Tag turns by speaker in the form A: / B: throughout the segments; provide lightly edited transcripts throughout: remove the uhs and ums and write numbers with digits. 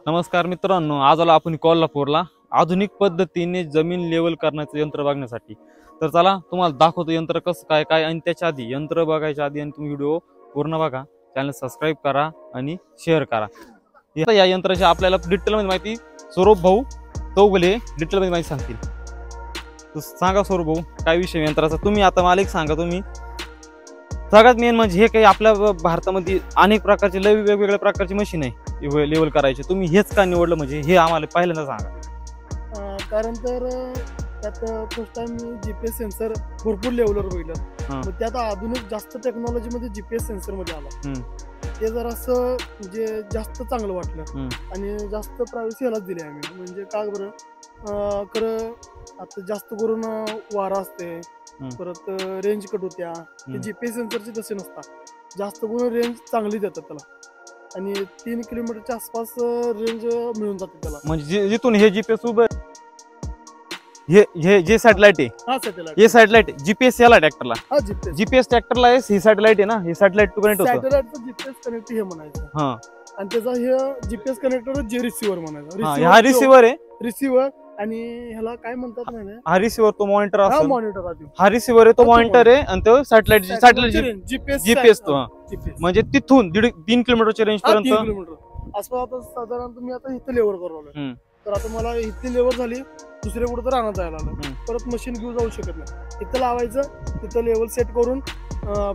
A: नमस्कार मित्रांनो, आज आलो आपण कोल्हापूरला आधुनिक पद्धतीने जमीन लेवल करण्याचं यंत्र बघण्यासाठी। तर चला तुम्हाला दाखवतो यंत्र कसं काय काय आणि त्याच्या आधी यंत्र बघायच्या आधी आणि तुम्ही व्हिडिओ पूर्ण बघा, चॅनल सबस्क्राइब करा आणि शेअर करा। या यंत्राची आपल्याला डिटेल मध्ये माहिती स्वरूप भाऊ चौगुले डिटेल मध्ये माहिती सांगतील। तर सांगा स्वरूप भाऊ, काय विषय यंत्राचा? तुम्ही आता मला एक सांगा, तुम्ही सगळ्यात मेन म्हणजे हे काही आपल्या भारतामध्ये अनेक प्रकारचे वेगवेगळ्या प्रकारची मशीन आहे लेवल करायचे, तुम्ही हेच का निवडलं म्हणजे हे आम्हाला पहिल्यांदा सांगा।
B: कारण तर त्यात फर्स्ट टाइम जीपीएस सेन्सर भरपूर लेवलवर बघितलं, मग त्यात आधुनिक जास्त टेक्नॉलॉजी मध्ये जीपीएस सेन्सर मध्ये आला, ते जर असं म्हणजे जास्त चांगलं वाटलं आणि जास्त प्रायव्हसी ह्यालाच दिली आम्ही। म्हणजे का बरं, खरं आता जास्त करून वारा असते, परत रेंज कट होत्या, जीपीएस सेन्सरची तसे नसतात, जास्त करून रेंज चांगली देतात त्याला आणि 3 किलोमीटरच्या आसपास रेंज मिळून जाते त्याला।
A: म्हणजे जिथून हे जीपीएस उभं हे जे सॅटेलाइट आहे,
B: हा सॅटेलाइट,
A: हे सॅटेलाइट जीपीएस याला ट्रॅक्टरला,
B: हा
A: जीपीएस ट्रॅक्टरला आहे, ही सॅटेलाइट आहे ना, हे सॅटेलाइट टू कनेक्ट होतं,
B: सॅटेलाइटचं जीपीएस कनेक्ट हे म्हणायचं। हा, आणि त्याचा हे जीपीएस कनेक्टर जे रिसीव्हर म्हणायचं,
A: हा रिसीव्हर आहे,
B: रिसीव्हर आणि ह्याला काय म्हणतात माहिती?
A: हा रिसीव्हर तो मॉनिटर
B: हा
A: असतो,
B: मॉनिटर आहे,
A: हा रिसीव्हर आहे तो मॉनिटर आहे आणि तो सॅटेलाइट जीपीएस तो म्हणजे तिथून 3 किलोमीटरच्या रेंज पर्यंत
B: 3 किलोमीटर आसपास। आता साधारण तुम्ही आता इथे लेवल करवलं, तर आता मला इथे लेवल झाली, दुसरे कुठं तर राहण्यात जायला लागलं, परत मशीन घेऊन जाऊ शकत नाही, इथं लावायचं, तिथं लेवल सेट करून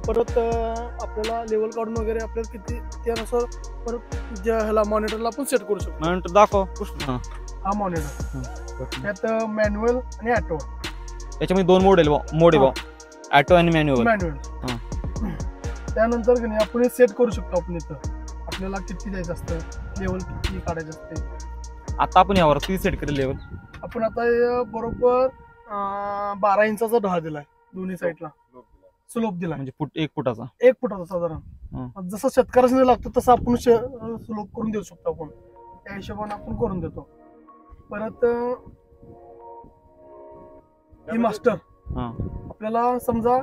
B: परत आपल्याला लेवल काढून वगैरे आपल्याला किती त्यानुसार परत ज्या ह्याला मॉनिटरला आपण सेट करू शकतो।
A: मॉनिटर दाखव,
B: हा मॉनिटर, त्यात मॅन्युअल आणि ऑटो,
A: याच्यामध्ये 2 मोड आहे, ऑटो आणि मॅन्युअल।
B: त्यानंतर आपण सेट करू शकतो, आपण इथं आपल्याला किती द्यायचं असतं, लेवल किती काढायचं असते।
A: आता आपण यावर किती सेट करेल लेवल?
B: आपण आता बरोबर 12 इंचाचा ढाळ दिलाय, दोन्ही साईडला स्लोप दिला, म्हणजे
A: 1 फुटाचा,
B: 1 फुटाचा साधारण, जसं शेतकऱ्याला लागतं तसं आपण स्लोप करून देऊ शकतो, आपण त्या हिशोबाने आपण करून देतो। परत ही मास्टर, आपल्याला समजा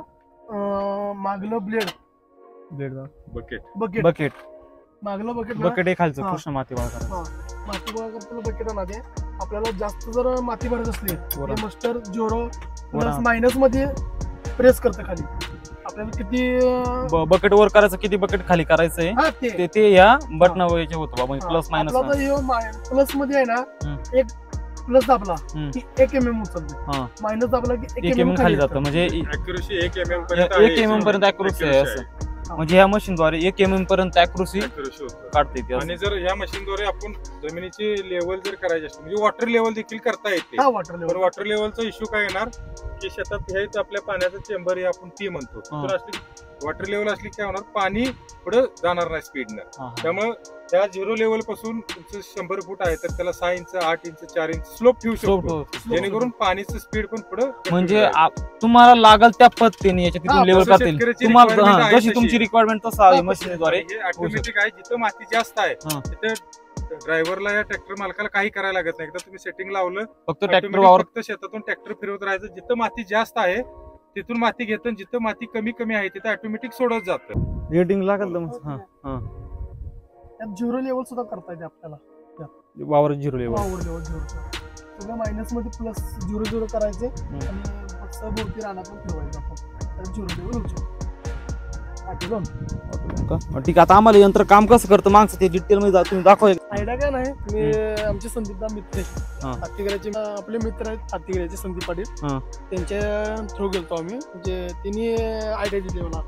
B: मागलं बकेट मागलं बकेट
A: आहे खालचं कृष्ण माती गोळा करायचं,
B: माती गोळा करताना बकेट मध्ये आपल्याला जास्त जर माती भरत असली, मास्टर 0 प्लस मायनस मध्ये प्रेस करतं खाली, आपल्याला किती
A: बकेट वर करायचं, किती बकेट खाली करायचंय ते या बटना वगैरे होतं बाबा, प्लस मायनस।
B: प्लस मध्ये आहे ना, एक प्लस दाबला की 1 mm उचलतो, मायनस दाबला की 1 mm
A: खाली जातं, म्हणजे
C: 1 mm
A: पर्यंत अॅक्युरसी आहे असं। म्हणजे ह्या मशीनद्वारे 1 mm पर्यंत अॅक्युरसी काढता येते।
C: आणि जर ह्या मशीनद्वारे आपण जमिनीची लेवल जर करायची असते, म्हणजे वॉटर लेवल देखील करता येते, पण वॉटर लेवलचा इश्यू काय येणार की शेतात हेच आपल्या पाण्याचं चेंबर हे आपण टी म्हणतो, तर असली वॉटर लेवल असली काय होणार, पाणी पुढे जाणार नाही स्पीडनं, त्यामुळे त्या 0 लेवल पासून तुमचं 100 फूट आहे तर त्याला 6 इंच 8 इंच 4 इंच स्लोप ठेवू शकतो, जेणेकरून पाणीचं स्पीड पण पुढे, म्हणजे
A: तुम्हाला लागल त्या पद्धतीने याच्यात लेवल करता येईल, तुम्हाला जशी तुमची रिक्वायरमेंट तसं मशीनद्वारे
C: ऑटोमॅटिक आहे। जिथं माती जास्त आहे तिथे ड्रायव्हरला या ट्रॅक्टर मालकाला काही करायला लागत नाही, एकदा तुम्ही सेटिंग लावलं फक्त शेतातून ट्रॅक्टर फिरवत राहायचं, जिथं माती जास्त आहे तिथून माती घेतं, जिथं माती कमी आहे तिथं ऑटोमॅटिक सोडत जातं,
A: रेटिंग लागल।
B: 0 लेवल सुद्धा करता येते आपल्याला,
A: वावर 0 लेवल
B: सगळं मायनस मध्ये प्लस 0 करायचे आणि फक्त भोवती राहणार पण ठेवायचं आपण, 0 लेवल होऊ शकतो।
A: ठीक आहे, आता आम्हाला यंत्र काम कसं करतं मागचं ते डिटेल मध्ये तुम्ही दाखवा।
B: आयडिया काय नाही, मी आमचे संदीपदा मित्र हातीगिऱ्याचे, आपले मित्र आहेत हातीगिऱ्याचे संदीप पाटील, त्यांच्या थ्रू गेलतो आम्ही, म्हणजे त्यांनी आयडिया दिली मला,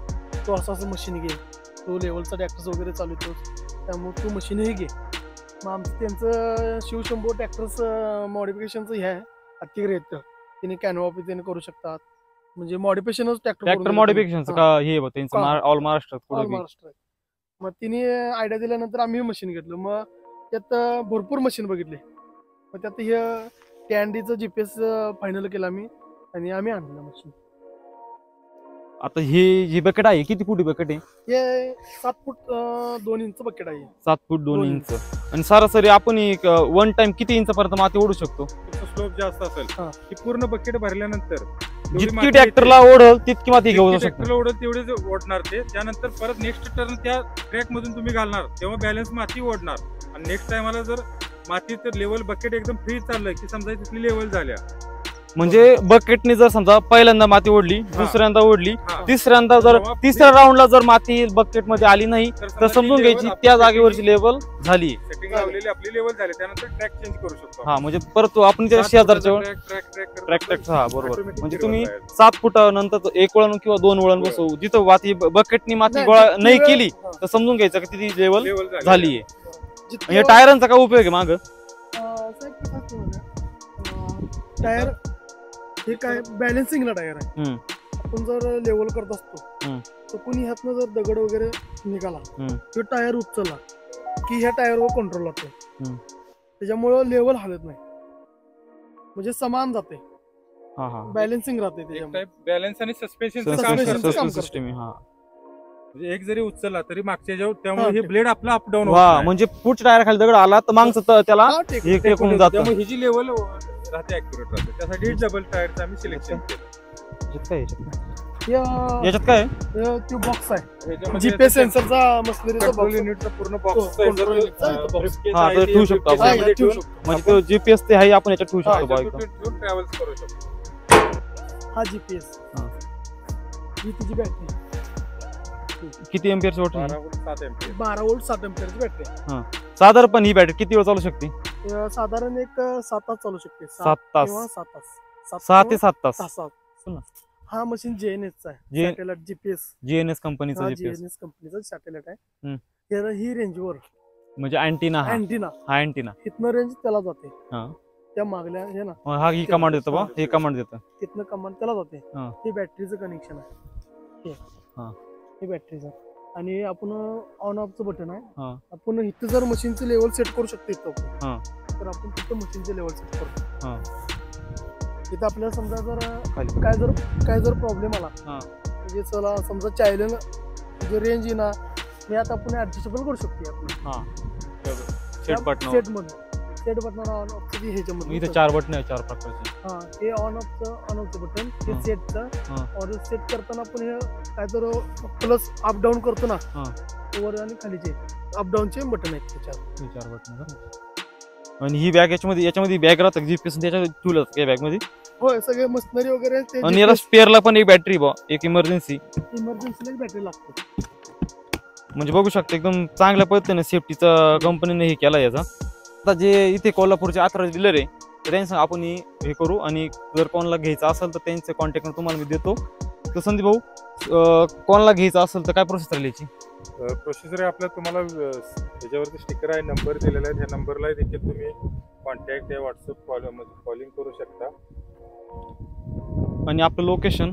B: तो असं मशीन घे, तो लेवलचा ट्रॅक्टर्स वगैरे चालवतो, त्यामुळे तू मशीनही घे। मग आमचं त्यांचं शिवशंभो ट्रॅक्टर्स मॉडिफिकेशनचं हे आहे, हातीगिरे येतं, त्यांनी कॅनवा त्यांनी करू शकतात, म्हणजे मॉडिफिकेशनच ट्रॅक्टर
A: मॉडिफिकेशनचं का हे त्यांचं ऑल महाराष्ट्रात।
B: मग तिने आयडिया दिल्यानंतर आम्ही मशीन घेतलं, मग त्यात भरपूर मशीन बघितले, मग त्यात हे कॅन्डीचं जीपीएस फायनल केलं आम्ही आणि आम्ही आणलं मशीन।
A: आता ही जी बकेट आहे किती फूट बकेट आहे?
B: हे 7 फूट 2 इंच बकेट आहे,
A: 7 फूट 2 इंच। आणि सरासरी आपण वन टाइम किती इंच पर्यंत माती ओढू शकतो?
C: स्लोप जास्त असेल की पूर्ण बकेट भरल्यानंतर
A: जितकी ट्रॅक्टरला ओढल तितकी माती घेऊ शकतो,
C: ओढल तेवढेच ओढणार ते, त्यानंतर परत नेक्स्ट टर्न त्या ट्रॅक मधून तुम्ही घालणार तेव्हा बॅलन्स माती ओढणार आणि नेक्स्ट टाइमला जर मातीचं लेवल बकेट एकदम फ्री चाललं की समजा तिथली लेवल झाल्या,
A: म्हणजे बकेटने जर समजा पहिल्यांदा माती ओढली, दुसऱ्यांदा ओढली,
C: हा.
A: तिसऱ्यांदा जर तिसऱ्या राऊंडला जर माती बकेट मध्ये आली नाही तर समजून घ्यायची त्या जागेवरची लेवल झाली.
C: सेटिंग लावलेली आपली लेवल झाली, त्यानंतर ट्रॅक चेंज करू शकतो.
A: हा म्हणजे परत आपण त्या शेजारच्या ट्रॅक हा बरोबर. म्हणजे तुम्ही 7 फूट नंतर 1 वळण किंवा 2 वळण बसवू, जिथं माती बकेटनी माती गोळा नाही केली तर समजून घ्यायचं की ती लेवल झालीये. म्हणजे टायरांचा काय उपयोग आहे माग?
B: टायर हे काय बॅलन्सिंगला टायर आहे. आपण जर लेवल करत असतो तर कोणी ह्यातनं जर दगड वगैरे निघाला तो टायर उचलला की ह्या टायरवर कंट्रोल लागतो, त्याच्यामुळं लेवल हलत नाही, म्हणजे समान जाते, बॅलन्सिंग राहते.
C: बॅलन्स आणि सस्पेन्शन सिस्टम म्हणजे एक जरी उचलला तरी मागच्या जेव्हा त्यामुळे हे ब्लेड आपला अप डाऊन
A: म्हणजे पुढच्या टायर खाली दगड आला तर मागचं त्याला टेकून जातं,
C: त्यामुळे ही जी लेवल राहते ऍक्युरेट राहते. त्यासाठी डबल टायरचं आम्ही सिलेक्शन केलं.
A: याच्यात काय
B: तो बॉक्स आहे, जीपीएस सेन्सरचा मसनरीचा बॉक्स,
C: युनिटचा पूर्ण बॉक्स
A: ठेवू शकतो आपण. म्हणजे तो जीपीएस ते आहे, आपण याच्यात ठेवू शकतो,
C: ट्रॅव्हल्स करू शकतो.
B: हा जीपीएस, ही तुझी बॅटरी
A: किती एम्पियरची बॅटरी?
B: 12 वोल्ट 7 एम्पियरची बॅटरी.
A: साधारण ही बॅटरी किती वेळ चालू शकते?
B: साधारण एक 7 तास चालू शकते.
A: 7 तास,
B: 6
A: ते 7 तास.
B: हा मशीन जीएनएस आहे, सॅटेलाइट जीपीएस,
A: जीएनएस कंपनीचा
B: जीएनएस कंपनीचा सॅटेलाइट आहे. ही रेंजवर
A: म्हणजे अँटिना हा अँटिना
B: इथनं रेंज त्याला जाते, त्या मागल्या हे ना,
A: हा ही कमांड देतो बा, हे कमांड देतं,
B: तिथनं कमांड त्याला जाते. हे बॅटरीचं कनेक्शन आहे, हे बॅटरीचं. आणि आपण ऑन ऑफचं बटन आहे. आपण इथं जर मशीनचं लेवल सेट करू शकतो इथं, तर आपण तिथं मशीनचं लेवल सेट करतो. इथं आपल्याला समजा जर काय जर प्रॉब्लेम आला, म्हणजे चला समजा चायलन म्हणजे रेंज येईना, हे आता आपण ऍडजस्टेबल करू शकतो. आपण सेट बटन ऑन ऑफचं ह्याच्यामध्ये
A: इथे 4 बटन आहे, 4 प्रकारचे.
B: हे ऑन ऑफचं बटन, हे सेटचं. और सेट करताना आपण हे काय तर प्लस अप डाऊन करतो ना, वर आणि खालीचे अप डाऊनचे बटन आहेत त्याच्यात.
A: 4 बटन. आणि ही बॅग याच्यामध्ये बॅग राहतात जीपीएस, त्याच्यात ठेवलं जातं या बॅग मध्ये.
B: होय, सगळे मशिनरी वगैरे.
A: आणि याला स्पेअरला पण एक बॅटरी बा, एक इमर्जन्सीला
B: एक बॅटरी लागते.
A: म्हणजे बघू शकता एकदम चांगल्या पद्धतीने सेफ्टीचा कंपनीने हे केला याचा. आता जे इथे कोल्हापूरचे 18 डीलर आहे तर त्यांचं आपण हे करू, आणि जर कोणाला घ्यायचं असेल तर त्यांचे कॉन्टॅक्ट तुम्हाला मी देतो. तर संदीप भाऊ, कोणाला घ्यायचं असेल तर काय प्रोसेस राहील याची?
C: प्रोसिजर आहे आपल्या, तुम्हाला याच्यावरती स्टिकर आहे, नंबर दिलेला आहे, त्या नंबरला देखील तुम्ही कॉन्टॅक्ट या व्हॉट्सअप कॉलिंग करू शकता.
A: आणि आपलं लोकेशन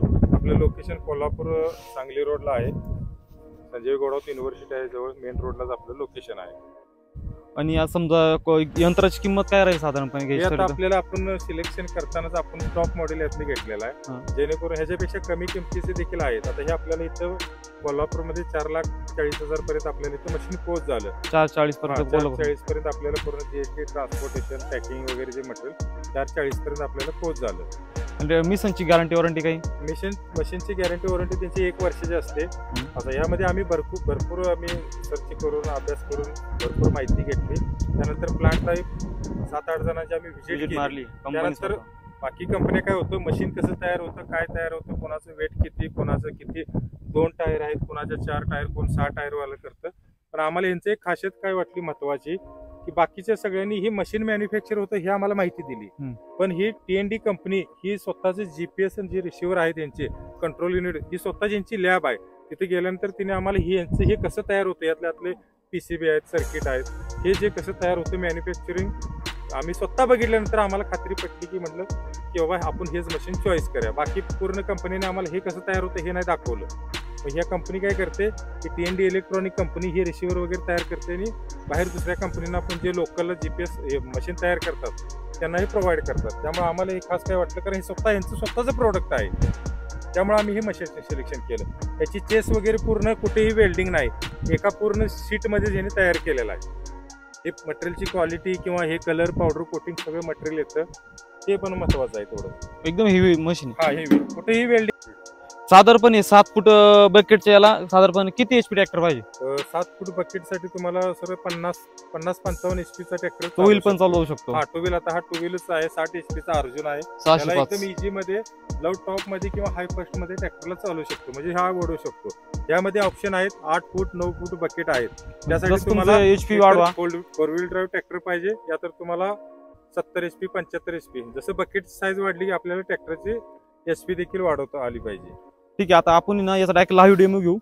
C: कोल्हापूर सांगली रोडला आहे, संजय घोडावत युनिव्हर्सिटी आहे जवळ, मेन रोडलाच आपलं लोकेशन आहे.
A: आणि आज समजा यंत्राची किंमत काय राहील साधारणपणे?
C: आपल्याला आपण सिलेक्शन करतानाच आपण टॉप मॉडेल यातलं घेतलेलं आहे, जेणेकरून ह्याच्यापेक्षा कमी किमतीचे देखील आहेत. आता हे आपल्याला इथं कोल्हापूरमध्ये 4,40,000 पर्यंत आपल्याला इथं मशीन पोच झालं.
A: 440
C: पर्यंत आपल्याला पूर्ण जीएसटी, ट्रान्सपोर्टेशन, पॅकिंग वगैरे जे मटेरियल 440 पर्यंत आपल्याला पोच झालं.
A: म्हणजे मिशनची गॅरंटी वॉरंटी काही?
C: मशीनची गॅरंटी वॉरंटी त्यांची 1 वर्षाची असते. आता यामध्ये आम्ही भरपूर आम्ही सर्च करून, अभ्यास करून भरपूर माहिती घेतली. त्यानंतर प्लांटला 7-8 जणांची आम्ही व्हिजिट मारली. त्यानंतर बाकी कंपन्या काय होतं, मशीन कसं तयार होतं, काय तयार होतं, कोणाचं वेट किती, कोणाचं किती, 2 टायर आहेत, कोणाच्या 4 टायर, कोण 6 टायर वाला करतं. पण आम्हाला यांची एक खासियत काय वाटली महत्वाची, की बाकीच्या सगळ्यांनी ही मशीन मॅन्युफॅक्चर होतं हे आम्हाला माहिती दिली, पण ही TND कंपनी ही स्वतःचे जीपीएस जे रिसिव्हर आहे त्यांचे कंट्रोल युनिट, ही स्वतः ज्यांची लॅब आहे, तिथे गेल्यानंतर तिने आम्हाला यांचं हे कसं तयार होतं, यातले PCB आहेत, सर्किट आहेत, हे जे कसं तयार होतं मॅन्युफॅक्चरिंग आम्ही स्वतः बघितल्यानंतर आम्हाला खात्री पटली, की म्हटलं की बाबा आपण हेच मशीन चॉईस करूया. बाकी पूर्ण कंपनीने आम्हाला हे कसं तयार होतं हे नाही दाखवलं. मग ह्या कंपनी काय करते की TND इलेक्ट्रॉनिक कंपनी ही रिसिव्हर वगैरे तयार करते आणि बाहेर दुसऱ्या कंपनीना आपण जे लोकल GPS मशीन तयार करतात त्यांना हे प्रोव्हाइड करतात. त्यामुळे आम्हाला हे खास काय वाटलं, कारण हे यांचं स्वतःचं प्रोडक्ट आहे, त्यामुळे आम्ही हे मशीन सिलेक्शन केलं. त्याची चेस वगैरे पूर्ण कुठेही वेल्डिंग नाही, एका पूर्ण शीटमध्ये ज्याने तयार केलेलं आहे. हे मटेरियलची क्वालिटी किंवा हे कलर, पावडर कोटिंग सगळं मटेरियल येतं, ते पण महत्वाचं आहे. थोडं
A: एकदम हेवी मशीन,
C: हेवी, कुठेही वेल्डिंग
A: साधारणपणे 7 फूट बकेटच्या याला साधारणपणे किती HP ट्रॅक्टर पाहिजे?
C: 7 फूट बकेटसाठी तुम्हाला सर 50-55 HP चा ट्रॅक्टर
A: टू व्हील पण चालवू शकतो.
C: हा टू व्हील, आता हा टू व्हीलच आहे. 60 HP चा अर्जुन आहे.
A: 605
C: त्याला एकदम इझी मध्ये लव टॉप मध्ये किंवा हाय फर्स्ट मध्ये ट्रॅक्टरला चालवू शकतो, म्हणजे हा ओढू शकतो. यामध्ये ऑप्शन आहेत 8 फूट 9 फूट बकेट आहेत. त्यासाठी तुम्हाला
A: HP वाढवा.
C: फोर व्हील ड्राईव्ह ट्रॅक्टर पाहिजे या तर तुम्हाला 70 HP 75 HP. जसं बकेट साईज वाढली की आपल्याला ट्रॅक्टरची HP देखील वाढवता आली पाहिजे.
A: ठीक आहे, आता आपण ना याचा डायरेक्ट लाईव्ह डेमो घेऊ.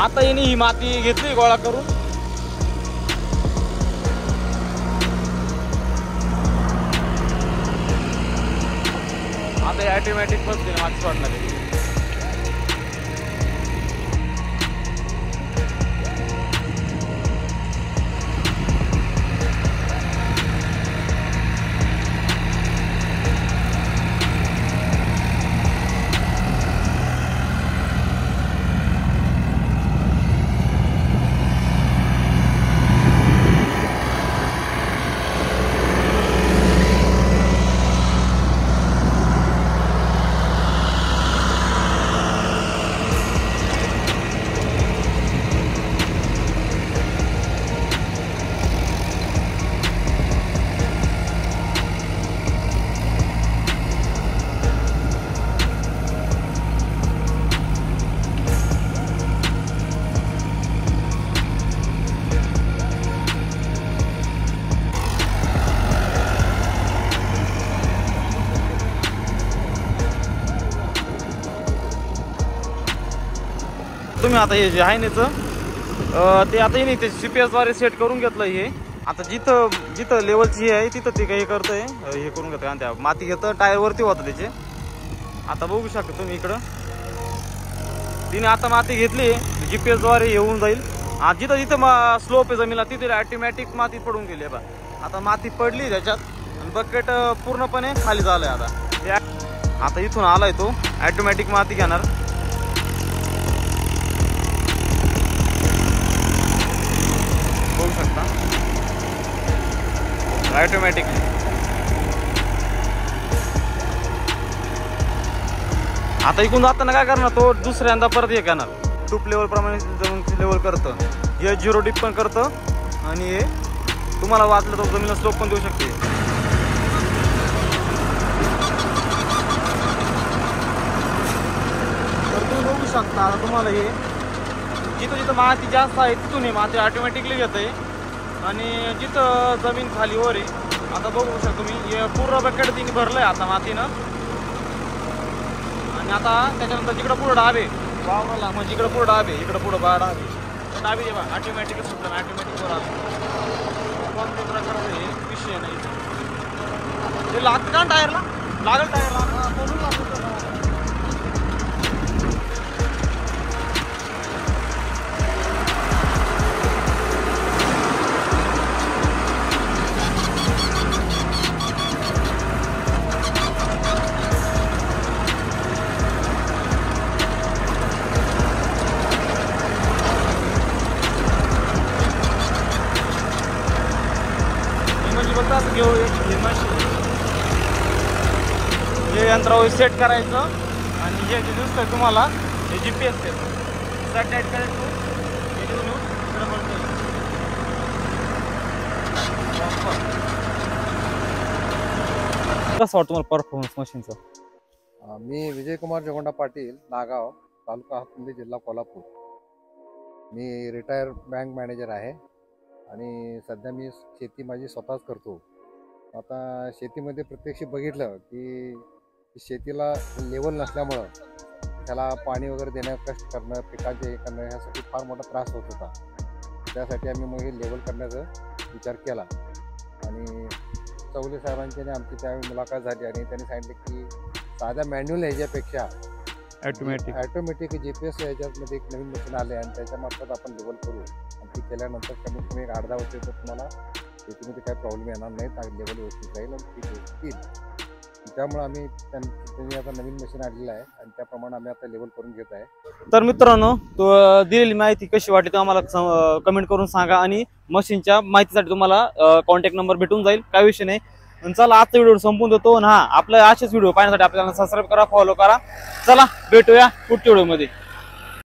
A: आता येणे ही माती घेतली गोळा करून. आता ऑटोमॅटिक बसते माती सोडणार आहे. तुम्ही आता हे जे आहे ना ते आता नाही ते GPS द्वारे सेट करून घेतलं. हे आता जिथं लेवलची आहे तिथं ते काही करतंय, हे करून घेतलं आणि त्या माती घेतं टायर वरती होतं त्याचे. आता बघू शकता तुम्ही इकडं तिने आता माती घेतली, GPS द्वारे येऊन जाईल. जिथं जिथं स्लोप आहे जमीनला तिथे ऑटोमॅटिक माती पडून गेली आहे. आता माती पडली त्याच्यात आणि बकेट पूर्णपणे खाली झालंय. आता इथून आलाय तो ऑटोमॅटिक माती घेणार. बघू शकता ऑटोमॅटिकली. आता इकडून जाताना काय करणार तो दुसऱ्यांदा परत हे करणार. टूप लेवल प्रमाणे जमीनची लेवल करतं. हे 0 डिप पण करतं आणि हे तुम्हाला वाटलं तर जमीनला स्लोप पण देऊ शकते. तर तुम्ही बघू शकता आता तुम्हाला हे जिथं जिथं माती जास्त आहे तिथून हे माती ऑटोमॅटिकली घेते आणि जिथं जमीन खाली वर आहे आता बघू शकता तुम्ही हे पूर्ण बकेट तिने भरलंय आता मातीनं. आणि आता त्याच्यानंतर जिकडं पुढं डाबे वावराला म्हणजे इकडं पुढं डाबे इकडं पुढं डाबे जेव्हा ऑटोमॅटिकच सुटलं ना ऑटोमॅटिक वर आलं. कोणत्या प्रकारचं हे विषय नाही. ते लागतं का टायरला? लागेल टायरला बोलून लागतं. हे यंत्रावर सेट करायचं आणि हे जे दिसतंय तुम्हाला हे GPS सॅटेलाइट करायचं. कसं वाटतं तुम्हाला परफॉर्मन्स मशीनचा?
D: मी विजयकुमार जगोंडा पाटील, नागाव, तालुका हातकणंगले, जिल्हा कोल्हापूर. मी रिटायर बँक मॅनेजर आहे आणि सध्या मी शेती माझी स्वतःच करतो. आता शेतीमध्ये प्रत्यक्ष बघितलं की शेतीला लेवल नसल्यामुळं त्याला पाणी वगैरे देणं, कष्ट करणं, पिकांचे हे करणं ह्यासाठी फार मोठा त्रास होत होता. त्यासाठी आम्ही मग हे लेवल करण्याचा विचार केला आणि चौले साहेबांची आमची त्यावेळी मुलाखत झाली आणि त्यांनी सांगितलं की साध्या मॅन्युअल ह्याच्यापेक्षा ऑटोमॅटिक GPS ह्याच्यामध्ये एक नवीन मशीन आले आणि त्याच्यामार्फत आपण लेवल करू आणि ती केल्यानंतर कमीत कमी 8-10 वर्ष तर तुम्हाला शेतीमध्ये काही प्रॉब्लेम येणार नाही. लेवल व्यवस्थित राहील आणि पीक व्यवस्थित येईल. त्यामुळे आम्ही त्यांनी आता नवीन मशीन आणलेलं आहे आणि त्याप्रमाणे आम्ही आता लेवल करून घेत आहे.
A: तर मित्रांनो, दिलेली माहिती कशी वाटली ते आम्हाला कमेंट करून सांगा आणि मशीनच्या माहितीसाठी तुम्हाला कॉन्टॅक्ट नंबर भेटून जाईल, काय विषय नाही. चला आजचा व्हिडिओ संपून देतो. हा, आपल्या असेच व्हिडिओ पाहण्यासाठी आपल्याला सबस्क्राईब करा, फॉलो करा. चला भेटूया पुढच्या व्हिडिओमध्ये.